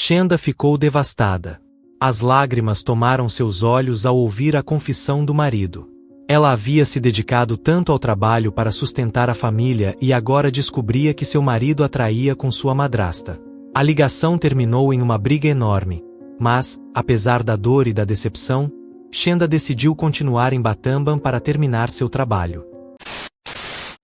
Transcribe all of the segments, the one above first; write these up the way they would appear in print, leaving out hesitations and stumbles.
Shenda ficou devastada. As lágrimas tomaram seus olhos ao ouvir a confissão do marido. Ela havia se dedicado tanto ao trabalho para sustentar a família e agora descobria que seu marido a traía com sua madrasta. A ligação terminou em uma briga enorme, mas, apesar da dor e da decepção, Shenda decidiu continuar em Batamban para terminar seu trabalho.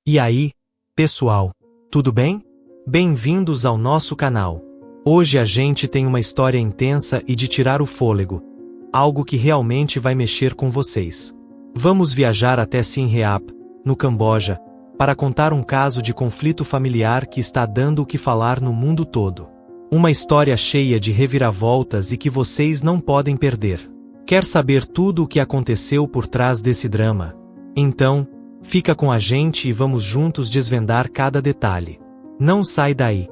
E aí, pessoal, tudo bem? Bem-vindos ao nosso canal. Hoje a gente tem uma história intensa e de tirar o fôlego, algo que realmente vai mexer com vocês. Vamos viajar até Siem Reap, no Camboja, para contar um caso de conflito familiar que está dando o que falar no mundo todo. Uma história cheia de reviravoltas e que vocês não podem perder. Quer saber tudo o que aconteceu por trás desse drama? Então, fica com a gente e vamos juntos desvendar cada detalhe. Não sai daí.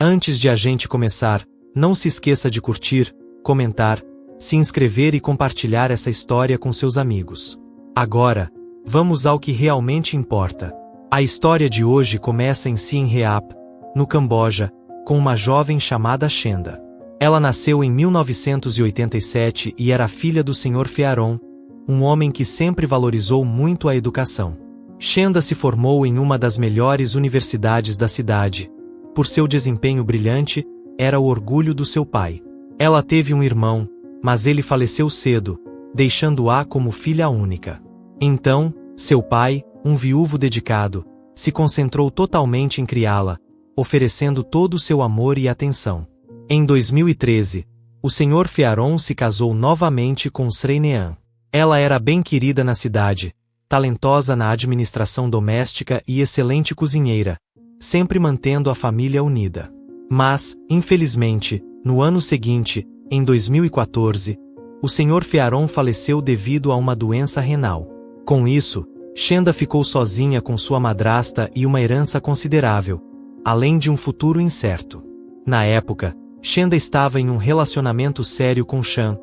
Antes de a gente começar, não se esqueça de curtir, comentar, se inscrever e compartilhar essa história com seus amigos. Agora, vamos ao que realmente importa. A história de hoje começa em Siem Reap, no Camboja, com uma jovem chamada Shenda. Ela nasceu em 1987 e era filha do Sr. Phearon, um homem que sempre valorizou muito a educação. Shenda se formou em uma das melhores universidades da cidade. Por seu desempenho brilhante, era o orgulho do seu pai. Ela teve um irmão, mas ele faleceu cedo, deixando-a como filha única. Então, seu pai, um viúvo dedicado, se concentrou totalmente em criá-la, oferecendo todo o seu amor e atenção. Em 2013, o Sr. Phearon se casou novamente com Srainean. Ela era bem querida na cidade, talentosa na administração doméstica e excelente cozinheira, sempre mantendo a família unida. Mas, infelizmente, no ano seguinte, em 2014, o Sr. Phearon faleceu devido a uma doença renal. Com isso, Shenda ficou sozinha com sua madrasta e uma herança considerável, além de um futuro incerto. Na época, Shenda estava em um relacionamento sério com Chan,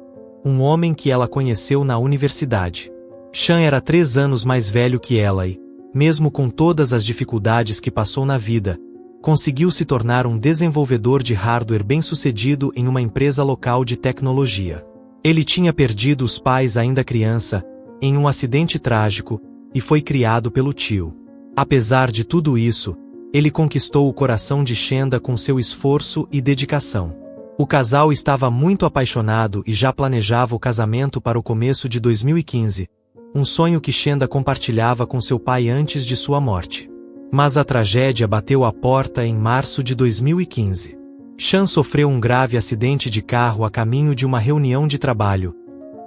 um homem que ela conheceu na universidade. Chan era 3 anos mais velho que ela e, mesmo com todas as dificuldades que passou na vida, conseguiu se tornar um desenvolvedor de hardware bem-sucedido em uma empresa local de tecnologia. Ele tinha perdido os pais ainda criança, em um acidente trágico, e foi criado pelo tio. Apesar de tudo isso, ele conquistou o coração de Shenda com seu esforço e dedicação. O casal estava muito apaixonado e já planejava o casamento para o começo de 2015, um sonho que Shenda compartilhava com seu pai antes de sua morte. Mas a tragédia bateu à porta em março de 2015. Chan sofreu um grave acidente de carro a caminho de uma reunião de trabalho,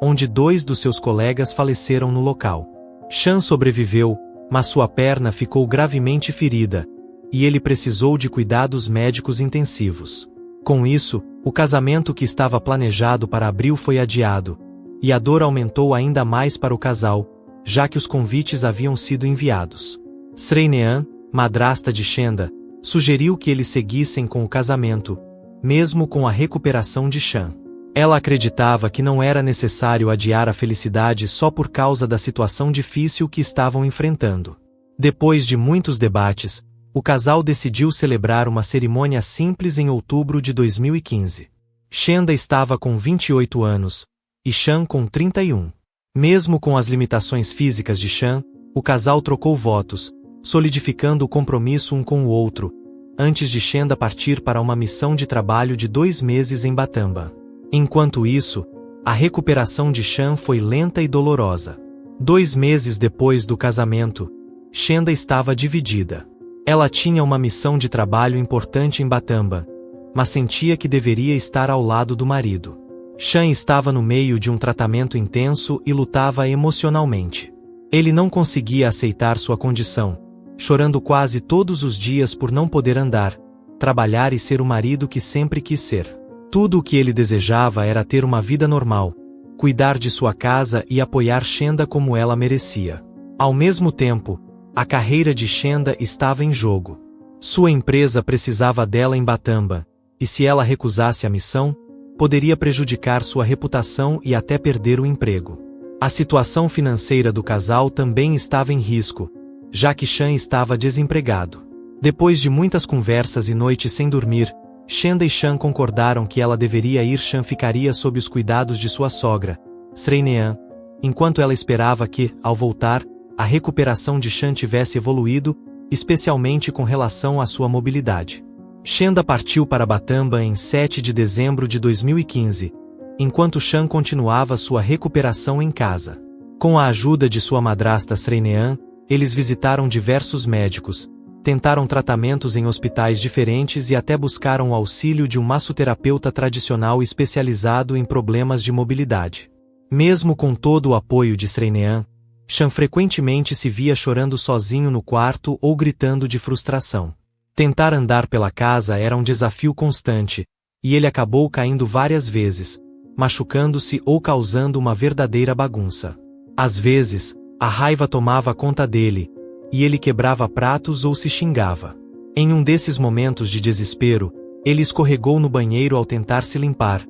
onde 2 dos seus colegas faleceram no local. Chan sobreviveu, mas sua perna ficou gravemente ferida, e ele precisou de cuidados médicos intensivos. Com isso, o casamento que estava planejado para abril foi adiado, e a dor aumentou ainda mais para o casal, já que os convites haviam sido enviados. Srainean, madrasta de Shenda, sugeriu que eles seguissem com o casamento, mesmo com a recuperação de Chan. Ela acreditava que não era necessário adiar a felicidade só por causa da situação difícil que estavam enfrentando. Depois de muitos debates, o casal decidiu celebrar uma cerimônia simples em outubro de 2015. Shenda estava com 28 anos, e Chan com 31. Mesmo com as limitações físicas de Chan, o casal trocou votos, solidificando o compromisso um com o outro, antes de Shenda partir para uma missão de trabalho de 2 meses em Batamban. Enquanto isso, a recuperação de Chan foi lenta e dolorosa. 2 meses depois do casamento, Shenda estava dividida. Ela tinha uma missão de trabalho importante em Batamban, mas sentia que deveria estar ao lado do marido. Chan estava no meio de um tratamento intenso e lutava emocionalmente. Ele não conseguia aceitar sua condição, chorando quase todos os dias por não poder andar, trabalhar e ser o marido que sempre quis ser. Tudo o que ele desejava era ter uma vida normal, cuidar de sua casa e apoiar Shenda como ela merecia. Ao mesmo tempo, a carreira de Shenda estava em jogo. Sua empresa precisava dela em Batamban, e se ela recusasse a missão, poderia prejudicar sua reputação e até perder o emprego. A situação financeira do casal também estava em risco, já que Chan estava desempregado. Depois de muitas conversas e noites sem dormir, Shenda e Shan concordaram que ela deveria ir. Shan ficaria sob os cuidados de sua sogra, Sreinean, enquanto ela esperava que, ao voltar, a recuperação de Shan tivesse evoluído, especialmente com relação à sua mobilidade. Shenda partiu para Batamba em 7 de dezembro de 2015, enquanto Shan continuava sua recuperação em casa. Com a ajuda de sua madrasta Sreinean, eles visitaram diversos médicos, tentaram tratamentos em hospitais diferentes e até buscaram o auxílio de um massoterapeuta tradicional especializado em problemas de mobilidade. Mesmo com todo o apoio de Sreinean, Shan frequentemente se via chorando sozinho no quarto ou gritando de frustração. Tentar andar pela casa era um desafio constante, e ele acabou caindo várias vezes, machucando-se ou causando uma verdadeira bagunça. Às vezes, a raiva tomava conta dele, e ele quebrava pratos ou se xingava. Em um desses momentos de desespero, ele escorregou no banheiro ao tentar se limpar,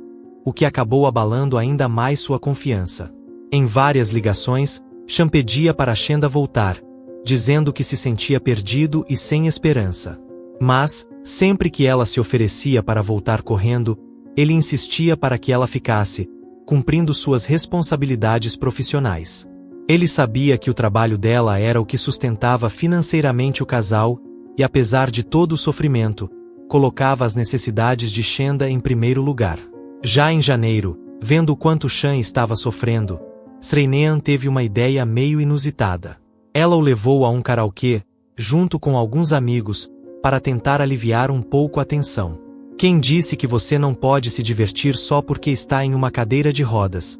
o que acabou abalando ainda mais sua confiança. Em várias ligações, Shan pedia para Shenda voltar, dizendo que se sentia perdido e sem esperança. Mas, sempre que ela se oferecia para voltar correndo, ele insistia para que ela ficasse, cumprindo suas responsabilidades profissionais. Ele sabia que o trabalho dela era o que sustentava financeiramente o casal, e apesar de todo o sofrimento, colocava as necessidades de Shenda em primeiro lugar. Já em janeiro, vendo o quanto Shan estava sofrendo, Sreinean teve uma ideia meio inusitada. Ela o levou a um karaokê, junto com alguns amigos, para tentar aliviar um pouco a tensão. Quem disse que você não pode se divertir só porque está em uma cadeira de rodas?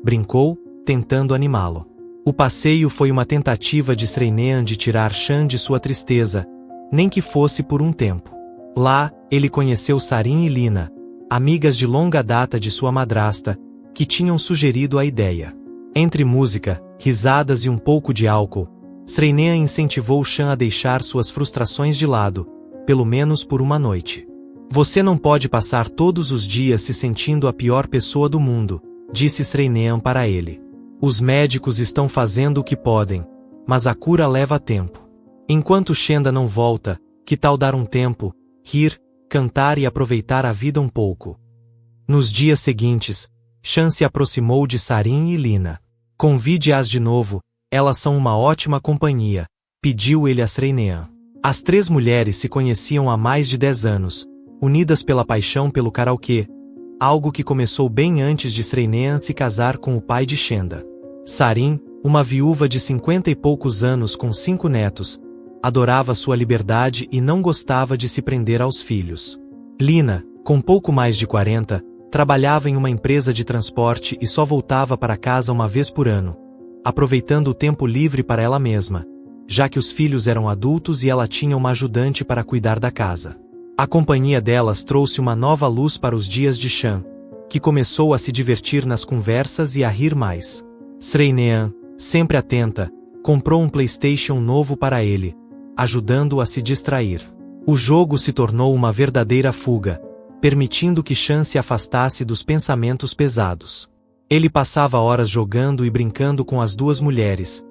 Brincou, tentando animá-lo. O passeio foi uma tentativa de Sreinean de tirar Shan de sua tristeza, nem que fosse por um tempo. Lá, ele conheceu Sarin e Lina, amigas de longa data de sua madrasta, que tinham sugerido a ideia. Entre música, risadas e um pouco de álcool, Sreinean incentivou Shan a deixar suas frustrações de lado, pelo menos por uma noite. Você não pode passar todos os dias se sentindo a pior pessoa do mundo, disse Sreinean para ele. Os médicos estão fazendo o que podem, mas a cura leva tempo. Enquanto Shenda não volta, que tal dar um tempo, rir, cantar e aproveitar a vida um pouco? Nos dias seguintes, Shan se aproximou de Sarin e Lina. Convide-as de novo, elas são uma ótima companhia, pediu ele a Sreinean. As três mulheres se conheciam há mais de 10 anos, unidas pela paixão pelo karaokê, algo que começou bem antes de Sreinean se casar com o pai de Shenda. Sarin, uma viúva de 50 e poucos anos com 5 netos, adorava sua liberdade e não gostava de se prender aos filhos. Lina, com pouco mais de 40, trabalhava em uma empresa de transporte e só voltava para casa uma vez por ano, aproveitando o tempo livre para ela mesma, já que os filhos eram adultos e ela tinha uma ajudante para cuidar da casa. A companhia delas trouxe uma nova luz para os dias de Shan, que começou a se divertir nas conversas e a rir mais. Sreinean, sempre atenta, comprou um PlayStation novo para ele, ajudando-o a se distrair. O jogo se tornou uma verdadeira fuga, permitindo que Shan se afastasse dos pensamentos pesados. Ele passava horas jogando e brincando com as duas mulheres.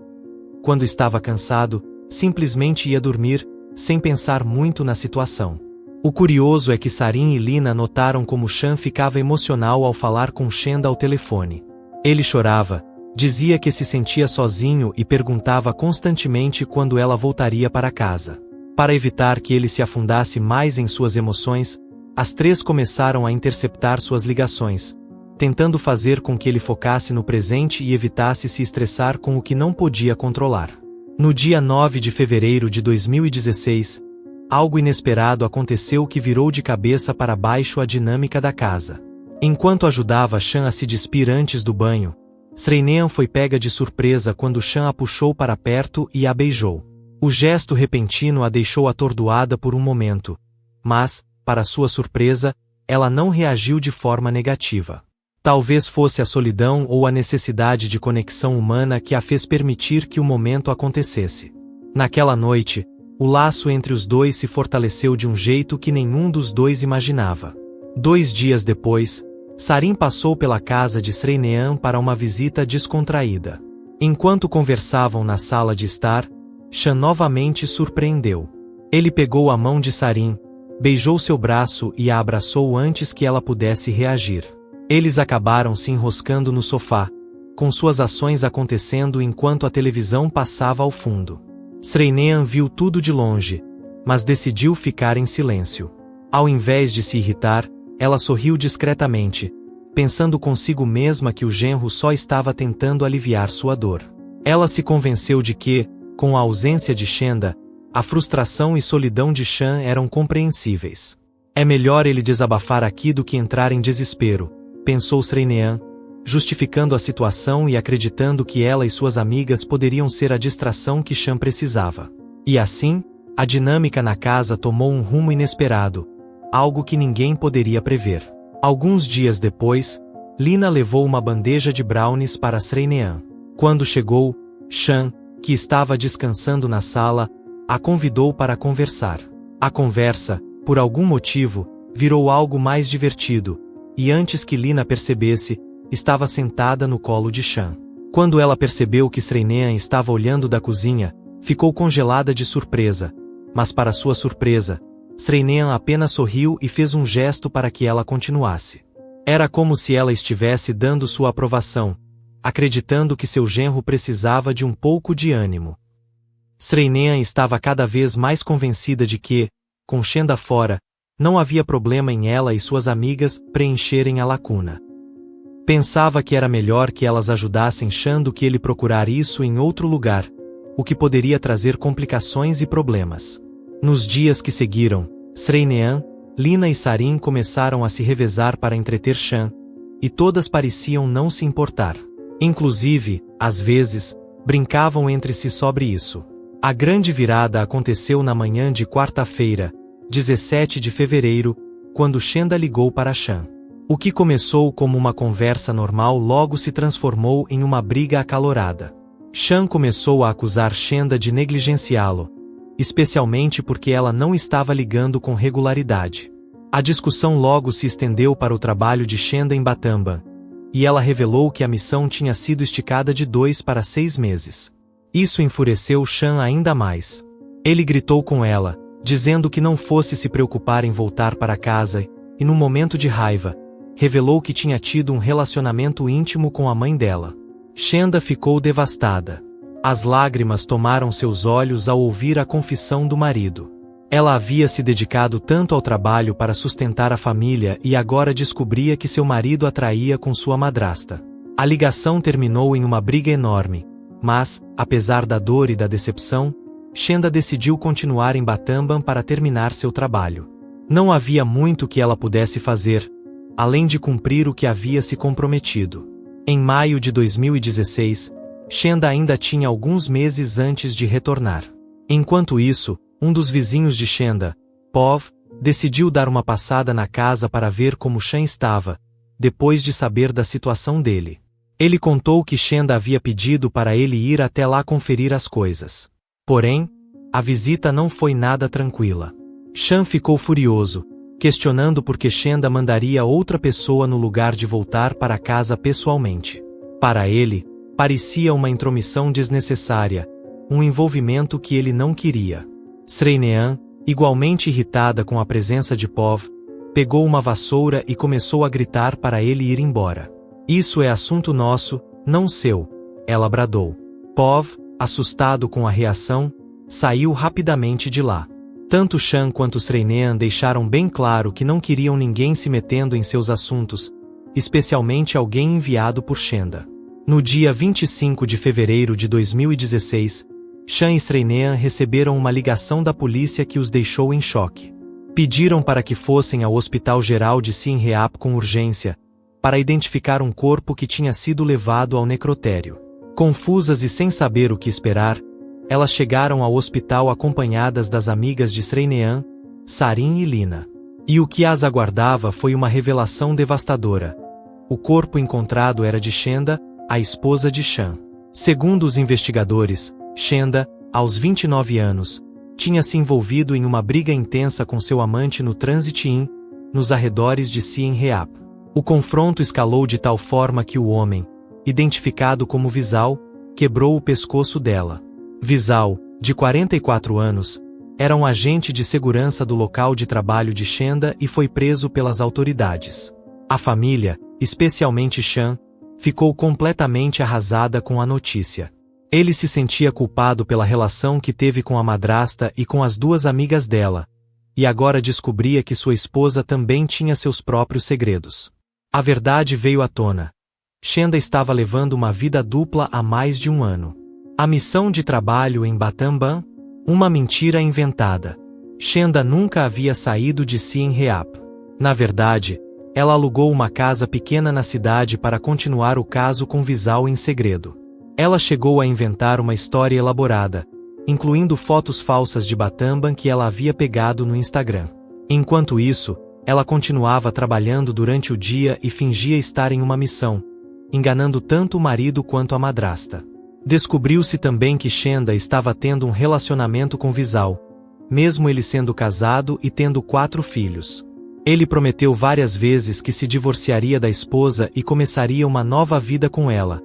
Quando estava cansado, simplesmente ia dormir, sem pensar muito na situação. O curioso é que Sarin e Lina notaram como Shan ficava emocional ao falar com Shenda ao telefone. Ele chorava, dizia que se sentia sozinho e perguntava constantemente quando ela voltaria para casa. Para evitar que ele se afundasse mais em suas emoções, as três começaram a interceptar suas ligações, tentando fazer com que ele focasse no presente e evitasse se estressar com o que não podia controlar. No dia 9 de fevereiro de 2016, algo inesperado aconteceu que virou de cabeça para baixo a dinâmica da casa. Enquanto ajudava Shan a se despir antes do banho, Sreinean foi pega de surpresa quando Shan a puxou para perto e a beijou. O gesto repentino a deixou atordoada por um momento, mas, para sua surpresa, ela não reagiu de forma negativa. Talvez fosse a solidão ou a necessidade de conexão humana que a fez permitir que o momento acontecesse. Naquela noite, o laço entre os dois se fortaleceu de um jeito que nenhum dos dois imaginava. 2 dias depois, Sarin passou pela casa de Sreinean para uma visita descontraída. Enquanto conversavam na sala de estar, Shan novamente surpreendeu. Ele pegou a mão de Sarin, beijou seu braço e a abraçou antes que ela pudesse reagir. Eles acabaram se enroscando no sofá, com suas ações acontecendo enquanto a televisão passava ao fundo. Sreinean viu tudo de longe, mas decidiu ficar em silêncio. Ao invés de se irritar, ela sorriu discretamente, pensando consigo mesma que o genro só estava tentando aliviar sua dor. Ela se convenceu de que, com a ausência de Shenda, a frustração e solidão de Shan eram compreensíveis. É melhor ele desabafar aqui do que entrar em desespero, pensou Sreinean, justificando a situação e acreditando que ela e suas amigas poderiam ser a distração que Shan precisava. E assim, a dinâmica na casa tomou um rumo inesperado, algo que ninguém poderia prever. Alguns dias depois, Lina levou uma bandeja de brownies para Sreinean. Quando chegou, Shan, que estava descansando na sala, a convidou para conversar. A conversa, por algum motivo, virou algo mais divertido, e antes que Lina percebesse, estava sentada no colo de Shan. Quando ela percebeu que Sreinean estava olhando da cozinha, ficou congelada de surpresa, mas para sua surpresa, Sreinean apenas sorriu e fez um gesto para que ela continuasse. Era como se ela estivesse dando sua aprovação, acreditando que seu genro precisava de um pouco de ânimo. Sreinean estava cada vez mais convencida de que, com Shenda fora, não havia problema em ela e suas amigas preencherem a lacuna. Pensava que era melhor que elas ajudassem Shan do que ele procurar isso em outro lugar, o que poderia trazer complicações e problemas. Nos dias que seguiram, Sreinean, Lina e Sarin começaram a se revezar para entreter Shan, e todas pareciam não se importar. Inclusive, às vezes, brincavam entre si sobre isso. A grande virada aconteceu na manhã de quarta-feira, 17 de fevereiro, quando Shenda ligou para Shan. O que começou como uma conversa normal logo se transformou em uma briga acalorada. Shan começou a acusar Shenda de negligenciá-lo, especialmente porque ela não estava ligando com regularidade. A discussão logo se estendeu para o trabalho de Shenda em Batamban, e ela revelou que a missão tinha sido esticada de 2 para 6 meses. Isso enfureceu Shan ainda mais. Ele gritou com ela, dizendo que não fosse se preocupar em voltar para casa e, num momento de raiva, revelou que tinha tido um relacionamento íntimo com a mãe dela. Shenda ficou devastada. As lágrimas tomaram seus olhos ao ouvir a confissão do marido. Ela havia se dedicado tanto ao trabalho para sustentar a família e agora descobria que seu marido a traía com sua madrasta. A ligação terminou em uma briga enorme, mas, apesar da dor e da decepção, Shenda decidiu continuar em Batamban para terminar seu trabalho. Não havia muito que ela pudesse fazer, além de cumprir o que havia se comprometido. Em maio de 2016, Shenda ainda tinha alguns meses antes de retornar. Enquanto isso, um dos vizinhos de Shenda, Pov, decidiu dar uma passada na casa para ver como Shan estava, depois de saber da situação dele. Ele contou que Shenda havia pedido para ele ir até lá conferir as coisas. Porém, a visita não foi nada tranquila. Shan ficou furioso, questionando por que Shenda mandaria outra pessoa no lugar de voltar para casa pessoalmente. Para ele, parecia uma intromissão desnecessária, um envolvimento que ele não queria. Sreinean, igualmente irritada com a presença de Pov, pegou uma vassoura e começou a gritar para ele ir embora. "Isso é assunto nosso, não seu", ela bradou. Pov, assustado com a reação, saiu rapidamente de lá. Tanto Shan quanto Sreinean deixaram bem claro que não queriam ninguém se metendo em seus assuntos, especialmente alguém enviado por Shenda. No dia 25 de fevereiro de 2016, Shan e Sreinean receberam uma ligação da polícia que os deixou em choque. Pediram para que fossem ao Hospital Geral de Siem Reap com urgência, para identificar um corpo que tinha sido levado ao necrotério. Confusas e sem saber o que esperar, elas chegaram ao hospital acompanhadas das amigas de Sreinean, Sarin e Lina. E o que as aguardava foi uma revelação devastadora. O corpo encontrado era de Shenda, a esposa de Shan. Segundo os investigadores, Shenda, aos 29 anos, tinha se envolvido em uma briga intensa com seu amante no Transit Inn, nos arredores de Siem Reap. O confronto escalou de tal forma que o homem, identificado como Visal, quebrou o pescoço dela. Visal, de 44 anos, Era um agente de segurança do local de trabalho de Shenda e foi preso pelas autoridades. A família, especialmente Chan, ficou completamente arrasada com a notícia. Ele se sentia culpado pela relação que teve com a madrasta e com as duas amigas dela, e agora descobria que sua esposa também tinha seus próprios segredos. A verdade veio à tona. Shenda estava levando uma vida dupla há mais de um ano. A missão de trabalho em Battambang? Uma mentira inventada. Shenda nunca havia saído de Siem Reap. Na verdade, ela alugou uma casa pequena na cidade para continuar o caso com Visal em segredo. Ela chegou a inventar uma história elaborada, incluindo fotos falsas de Battambang que ela havia pegado no Instagram. Enquanto isso, ela continuava trabalhando durante o dia e fingia estar em uma missão, enganando tanto o marido quanto a madrasta. Descobriu-se também que Shenda estava tendo um relacionamento com Visal, mesmo ele sendo casado e tendo 4 filhos. Ele prometeu várias vezes que se divorciaria da esposa e começaria uma nova vida com ela,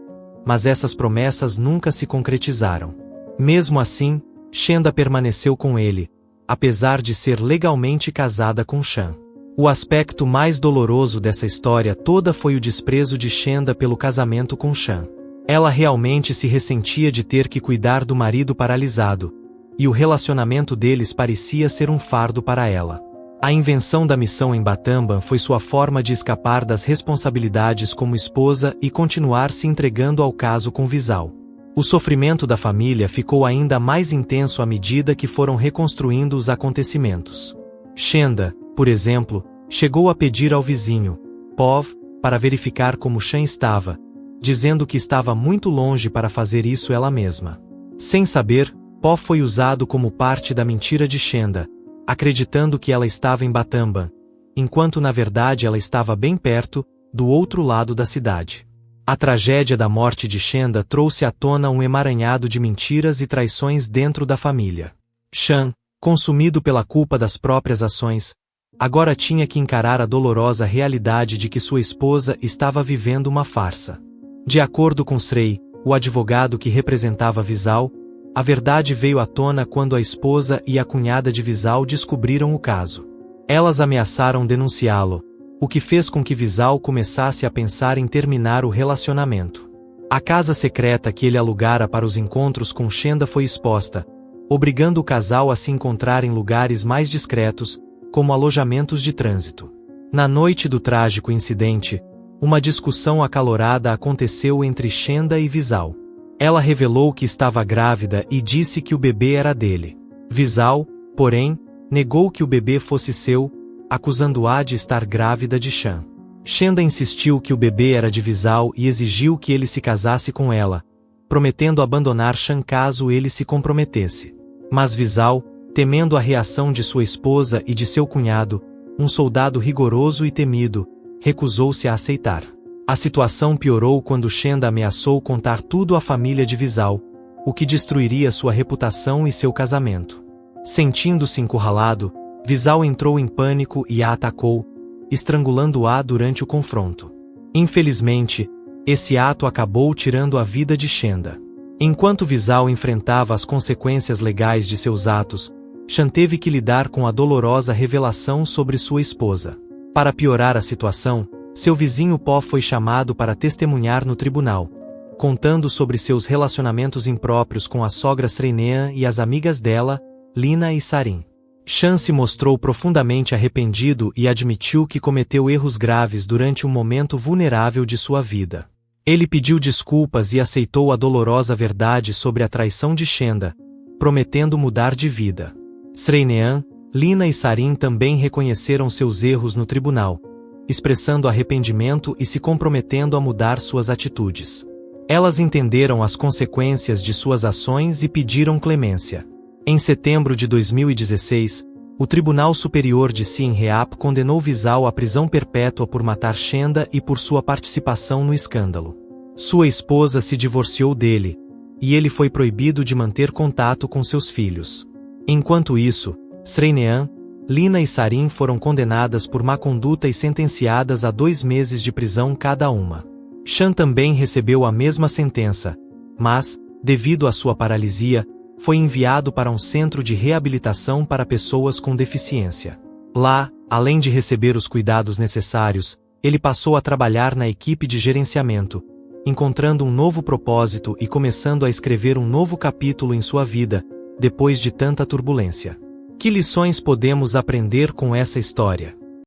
mas essas promessas nunca se concretizaram. Mesmo assim, Shenda permaneceu com ele, apesar de ser legalmente casada com Chan. O aspecto mais doloroso dessa história toda foi o desprezo de Shenda pelo casamento com Chan. Ela realmente se ressentia de ter que cuidar do marido paralisado, e o relacionamento deles parecia ser um fardo para ela. A invenção da missão em Battambang foi sua forma de escapar das responsabilidades como esposa e continuar se entregando ao caso com Visal. O sofrimento da família ficou ainda mais intenso à medida que foram reconstruindo os acontecimentos. Shenda, por exemplo, chegou a pedir ao vizinho, Pov, para verificar como Chan estava, dizendo que estava muito longe para fazer isso ela mesma. Sem saber, Pov foi usado como parte da mentira de Shenda, acreditando que ela estava em Battambang, enquanto na verdade ela estava bem perto, do outro lado da cidade. A tragédia da morte de Shenda trouxe à tona um emaranhado de mentiras e traições dentro da família. Chan, consumido pela culpa das próprias ações, agora tinha que encarar a dolorosa realidade de que sua esposa estava vivendo uma farsa. De acordo com Srey, o advogado que representava Visal, a verdade veio à tona quando a esposa e a cunhada de Visal descobriram o caso. Elas ameaçaram denunciá-lo, o que fez com que Visal começasse a pensar em terminar o relacionamento. A casa secreta que ele alugara para os encontros com Shenda foi exposta, obrigando o casal a se encontrar em lugares mais discretos, como alojamentos de trânsito. Na noite do trágico incidente, uma discussão acalorada aconteceu entre Shenda e Visal. Ela revelou que estava grávida e disse que o bebê era dele. Visal, porém, negou que o bebê fosse seu, acusando-a de estar grávida de Chan. Shenda insistiu que o bebê era de Visal e exigiu que ele se casasse com ela, prometendo abandonar Chan caso ele se comprometesse. Mas Visal, temendo a reação de sua esposa e de seu cunhado, um soldado rigoroso e temido, recusou-se a aceitar. A situação piorou quando Shenda ameaçou contar tudo à família de Visal, o que destruiria sua reputação e seu casamento. Sentindo-se encurralado, Visal entrou em pânico e a atacou, estrangulando-a durante o confronto. Infelizmente, esse ato acabou tirando a vida de Shenda. Enquanto Visal enfrentava as consequências legais de seus atos, Chan teve que lidar com a dolorosa revelação sobre sua esposa. Para piorar a situação, seu vizinho Pó foi chamado para testemunhar no tribunal, contando sobre seus relacionamentos impróprios com a sogra Sreynean e as amigas dela, Lina e Sarin. Chan se mostrou profundamente arrependido e admitiu que cometeu erros graves durante um momento vulnerável de sua vida. Ele pediu desculpas e aceitou a dolorosa verdade sobre a traição de Shenda, prometendo mudar de vida. Sreynean, Lina e Sarin também reconheceram seus erros no tribunal, expressando arrependimento e se comprometendo a mudar suas atitudes. Elas entenderam as consequências de suas ações e pediram clemência. Em setembro de 2016, o Tribunal Superior de Siem Reap condenou Visal à prisão perpétua por matar Shenda e por sua participação no escândalo. Sua esposa se divorciou dele, e ele foi proibido de manter contato com seus filhos. Enquanto isso, Sreynean, Lina e Sarin foram condenadas por má conduta e sentenciadas a 2 meses de prisão cada uma. Chan também recebeu a mesma sentença, mas, devido à sua paralisia, foi enviado para um centro de reabilitação para pessoas com deficiência. Lá, além de receber os cuidados necessários, ele passou a trabalhar na equipe de gerenciamento, encontrando um novo propósito e começando a escrever um novo capítulo em sua vida, depois de tanta turbulência. Que lições podemos aprender com essa história?